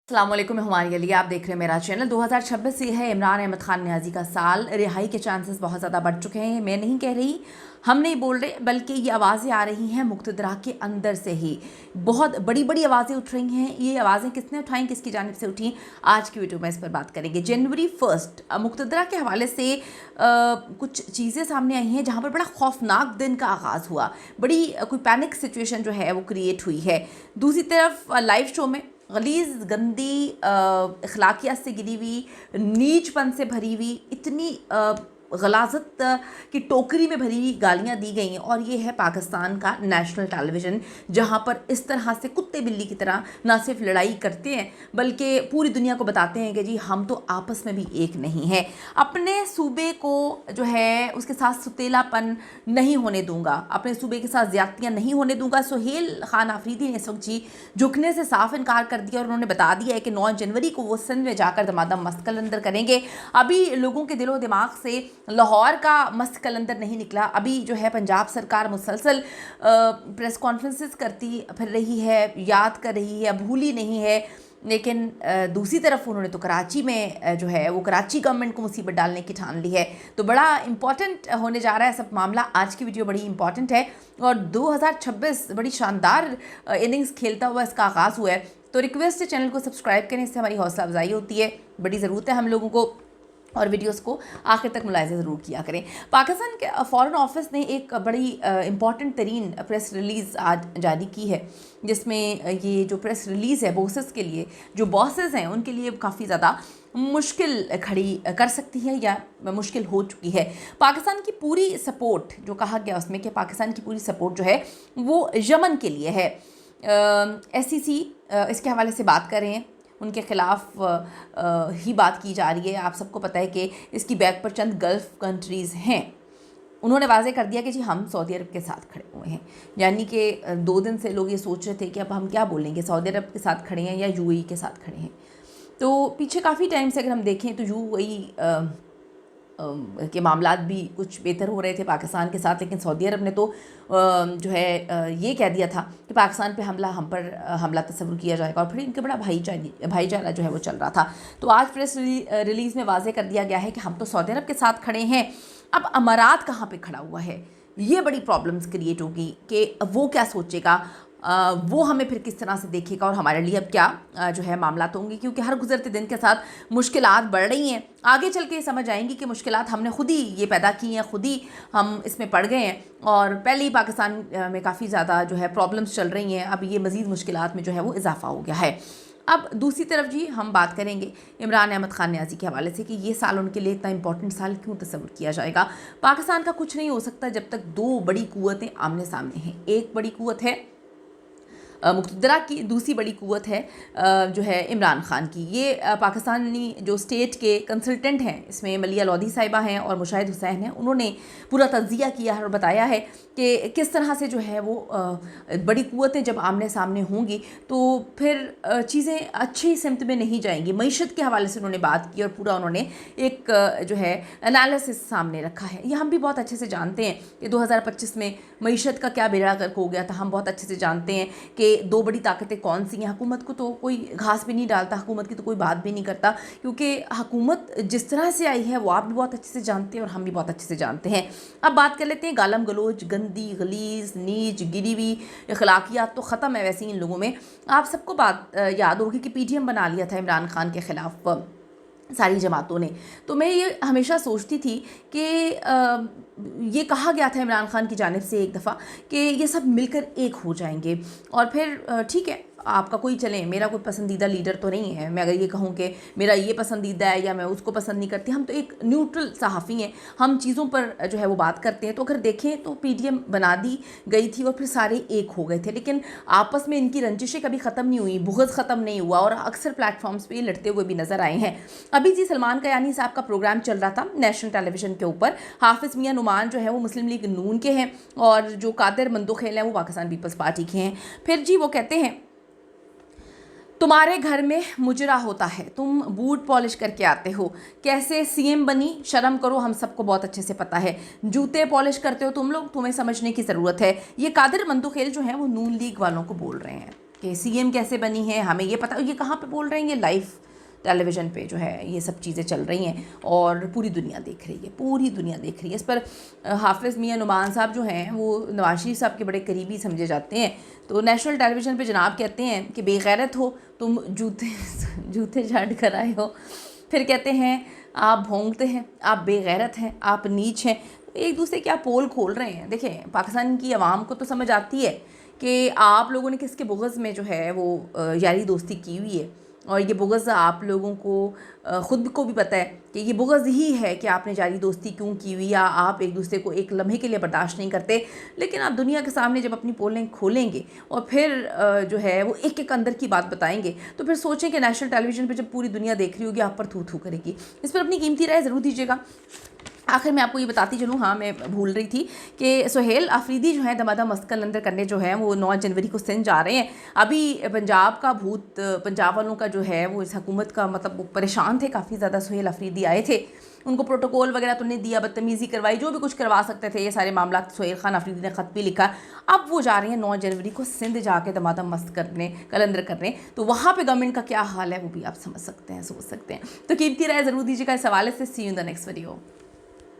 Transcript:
अस्सलाम वालेकुम, मैं हमारी अली, आप देख रहे हैं मेरा चैनल। 2026 ये है इमरान अहमद खान नियाज़ी का साल। रिहाई के चांसेस बहुत ज़्यादा बढ़ चुके हैं। मैं नहीं कह रही, हम नहीं बोल रहे, बल्कि ये आवाज़ें आ रही हैं मुक़्तदरा के अंदर से ही। बहुत बड़ी बड़ी आवाज़ें उठ रही हैं। ये आवाज़ें किसने उठाई, किसकी जानिब से उठी, आज की वीडियो में इस पर बात करेंगे। जनवरी 1 मुक़्तदरा के हवाले से कुछ चीज़ें सामने आई हैं जहाँ पर बड़ा खौफनाक दिन का आगाज़ हुआ। बड़ी कोई पैनिक सिचुएशन जो है वो क्रिएट हुई है। दूसरी तरफ लाइव शो में गलीज़, गंदी, अखलाकियात से गिरी हुई, नीचपन से भरी हुई, इतनी गलाज़त की टोकरी में भरी हुई गालियाँ दी गई हैं। और ये है पाकिस्तान का नेशनल टेलीविज़न, जहाँ पर इस तरह से कुत्ते बिल्ली की तरह ना सिर्फ लड़ाई करते हैं बल्कि पूरी दुनिया को बताते हैं कि जी हम तो आपस में भी एक नहीं हैं। अपने सूबे को जो है उसके साथ सुतेलापन नहीं होने दूंगा, अपने सूबे के साथ ज़्यादतियाँ नहीं होने दूंगा। सुहेल खान आफरीदी ने इस वक्त जी झुकने से साफ इनकार कर दिया और उन्होंने बता दिया है कि 9 जनवरी को वो सिंध में जाकर दमादम मस्त कलंदर करेंगे। अभी लोगों के दिलो दिमाग से लाहौर का मस्त कलंदर नहीं निकला। अभी जो है पंजाब सरकार मुसलसल प्रेस कॉन्फ्रेंसेस करती फिर रही है, याद कर रही है, भूली नहीं है। लेकिन दूसरी तरफ उन्होंने तो कराची में जो है वो कराची गवर्नमेंट को मुसीबत डालने की ठान ली है। तो बड़ा इंपॉर्टेंट होने जा रहा है सब मामला। आज की वीडियो बड़ी इंपॉर्टेंट है और 2026 बड़ी शानदार इनिंग्स खेलता हुआ इसका आगाज़ हुआ है। तो रिक्वेस्ट है चैनल को सब्सक्राइब करें, इससे हमारी हौसला अफजाई होती है। बड़ी ज़रूरत है हम लोगों को, और वीडियोस को आखिर तक मुलाहिज़ा ज़रूर किया करें। पाकिस्तान के फ़ॉरेन ऑफिस ने एक बड़ी इम्पॉर्टेंट तरीन प्रेस रिलीज़ आज जारी की है, जिसमें ये जो प्रेस रिलीज़ है बॉसेस के लिए, जो बॉसेस हैं उनके लिए काफ़ी ज़्यादा मुश्किल खड़ी कर सकती है या मुश्किल हो चुकी है। पाकिस्तान की पूरी सपोर्ट, जो कहा गया उसमें कि पाकिस्तान की पूरी सपोर्ट जो है वो यमन के लिए है। SEC इसके हवाले से बात कर रहे हैं, उनके ख़िलाफ़ ही बात की जा रही है। आप सबको पता है कि इसकी बैक पर चंद गल्फ़ कंट्रीज़ हैं। उन्होंने वाज़े कर दिया कि जी हम सऊदी अरब के साथ खड़े हुए हैं। यानी कि 2 दिन से लोग ये सोच रहे थे कि अब हम क्या बोलेंगे, सऊदी अरब के साथ खड़े हैं या UAE के साथ खड़े हैं। तो पीछे काफ़ी टाइम से अगर हम देखें तो UAE के मामलात भी कुछ बेहतर हो रहे थे पाकिस्तान के साथ, लेकिन सऊदी अरब ने तो जो है ये कह दिया था कि पाकिस्तान पे हम पर हमला तस्वुर किया जाएगा, और फिर इनके बड़ा भाईचारा जो है वो चल रहा था। तो आज प्रेस रिलीज़ में वाज़े कर दिया गया है कि हम तो सऊदी अरब के साथ खड़े हैं। अब अमारात कहाँ पे खड़ा हुआ है, ये बड़ी प्रॉब्लम्स क्रिएट होगी कि वो क्या सोचेगा, वो हमें फिर किस तरह से देखेगा और हमारे लिए अब क्या जो है मामलात होंगे। क्योंकि हर गुजरते दिन के साथ मुश्किलात बढ़ रही हैं। आगे चल के समझ आएंगी कि मुश्किलात हमने खुद ही ये पैदा की हैं, खुद ही हम इसमें पड़ गए हैं, और पहले ही पाकिस्तान में काफ़ी ज़्यादा जो है प्रॉब्लम्स चल रही हैं। अब ये मज़ीद मुश्किलात में जो है वो इजाफा हो गया है। अब दूसरी तरफ जी हम बात करेंगे इमरान अहमद खान नियाज़ी के हवाले से कि ये साल उनके लिए इतना इंपॉर्टेंट साल क्यों तस्वुर किया जाएगा। पाकिस्तान का कुछ नहीं हो सकता जब तक 2 बड़ी कुव्वतें आमने सामने हैं। एक बड़ी कुव्वत है मुक़्तदरा की, दूसरी बड़ी कुव्वत है जो है इमरान खान की। ये पाकिस्तानी जो स्टेट के कंसल्टेंट हैं, इसमें मलिया लोधी साहिबा हैं और मुशाहिद हुसैन हैं, उन्होंने पूरा तज्ज़िया किया है और बताया है कि किस तरह से जो है वो बड़ी कुव्वतें जब आमने सामने होंगी तो फिर चीज़ें अच्छी सिमत में नहीं जाएंगी। मईशत के हवाले से उन्होंने बात की और पूरा उन्होंने एक जो है एनालिसिस सामने रखा है। ये हम भी बहुत अच्छे से जानते हैं कि 2025 में मईशत का क्या बेड़ा गर्क हो गया था। हम बहुत अच्छे से जानते हैं कि 2 बड़ी ताकतें कौन सी हैं। हुकूमत को तो कोई घास भी नहीं डालता, हुकूमत की तो कोई बात भी नहीं करता, क्योंकि हुकूमत जिस तरह से आई है वो आप भी बहुत अच्छे से जानते हैं और हम भी बहुत अच्छे से जानते हैं। अब बात कर लेते हैं गालम गलोच, गंदी, गलीज़, नीच, गिरी हुई अखलाकियात तो ख़त्म है वैसे ही इन लोगों में। आप सबको बात याद होगी कि PTM बना लिया था इमरान खान के ख़िलाफ़ सारी जमातों ने। तो मैं ये हमेशा सोचती थी कि ये कहा गया था इमरान खान की जानिब से एक दफ़ा कि ये सब मिलकर एक हो जाएंगे, और फिर ठीक है आपका कोई चले, मेरा कोई पसंदीदा लीडर तो नहीं है। मैं अगर ये कहूँ कि मेरा ये पसंदीदा है या मैं उसको पसंद नहीं करती, हम तो एक न्यूट्रल सहाफ़ी हैं, हम चीज़ों पर जो है वो बात करते हैं। तो अगर देखें तो PTM बना दी गई थी और फिर सारे एक हो गए थे, लेकिन आपस में इनकी रंजिशें कभी ख़त्म नहीं हुई, बुग़्ज़ ख़त्म नहीं हुआ, और अक्सर प्लेटफॉर्म्स पर लड़ते हुए भी नज़र आए हैं। अभी जी सलमान कयानी साहब का प्रोग्राम चल रहा था नेशनल टेलीविज़न के ऊपर। हाफिज़ मियाँ नुमान जो है वो मुस्लिम लीग नून के हैं और जो कादिर मंदोखेल हैं वो पाकिस्तान पीपल्स पार्टी के हैं। फिर जी वो कहते हैं तुम्हारे घर में मुजरा होता है, तुम बूट पॉलिश करके आते हो, कैसे CM बनी, शर्म करो, हम सबको बहुत अच्छे से पता है। जूते पॉलिश करते हो तुम लोग, तुम्हें समझने की ज़रूरत है। ये कादिर मंदोखेल जो हैं वो नून लीग वालों को बोल रहे हैं। کہ سی ایم کیسے بنی ہے ہمیں یہ پتہ. یہ کہاں پہ بول رہے ہیں؟ یہ لائیو ٹیلی ویژن پہ جو ہے یہ سب چیزیں چل رہی ہیں اور پوری دنیا دیکھ رہی ہے، پوری دنیا دیکھ رہی ہے. اس پر حافظ میاں نعمان صاحب جو ہیں وہ نواز شریف صاحب کے بڑے قریبی سمجھے جاتے ہیں. تو نیشنل ٹیلی ویژن پہ جناب کہتے ہیں کہ بے غیرت ہو تم، جوتے جھاڑ کر آئے ہو. پھر کہتے ہیں آپ بھونگتے ہیں، آپ بے غیرت ہیں، آپ نیچ ہیں. ایک دوسرے کے آپ پول کھول رہے ہیں. دیکھیں پاکستان کی عوام کو تو سمجھ آتی ہے کہ آپ لوگوں نے کس کے بغض میں جو ہے وہ یاری دوستی کی ہوئی ہے، اور یہ بغض آپ لوگوں کو خود کو بھی پتہ ہے کہ یہ بغض ہی ہے کہ آپ نے یاری دوستی کیوں کی ہوئی، یا آپ ایک دوسرے کو ایک لمحے کے لیے برداشت نہیں کرتے. لیکن آپ دنیا کے سامنے جب اپنی پولیں کھولیں گے اور پھر جو ہے وہ ایک ایک اندر کی بات بتائیں گے، تو پھر سوچیں کہ نیشنل ٹیلی ویژن پہ جب پوری دنیا دیکھ رہی ہوگی آپ پر تھو تھو کرے گی. اس پر اپنی قیمتی رائے ضرور دیجیے گا. آخر میں آپ کو یہ بتاتی چلوں، ہاں میں بھول رہی تھی کہ سہیل آفریدی جو ہیں دمادم مسکن اندر کرنے جو ہیں وہ 9 جنوری کو سندھ جا رہے ہیں. ابھی پنجاب کا بھوت، پنجاب والوں کا جو ہے وہ اس حکومت کا مطلب وہ پریشان تھے کافی زیادہ. سہیل آفریدی آئے تھے، ان کو پروٹوکول وغیرہ تو نہیں دیا، بدتمیزی کروائی، جو بھی کچھ کروا سکتے تھے یہ سارے معاملات سہیل خان آفریدی نے خط بھی لکھا. اب وہ جا رہے ہیں 9 جنوری کو سندھ جا کے دمادم مست کرنے، کلندر کرنے. تو وہاں پہ گورنمنٹ کا کیا حال ہے وہ بھی آپ سمجھ سکتے ہیں، سوچ سکتے ہیں. تو قیمتی رائے ضرور دیجیے گا اس حوالے سے. See you in the next video.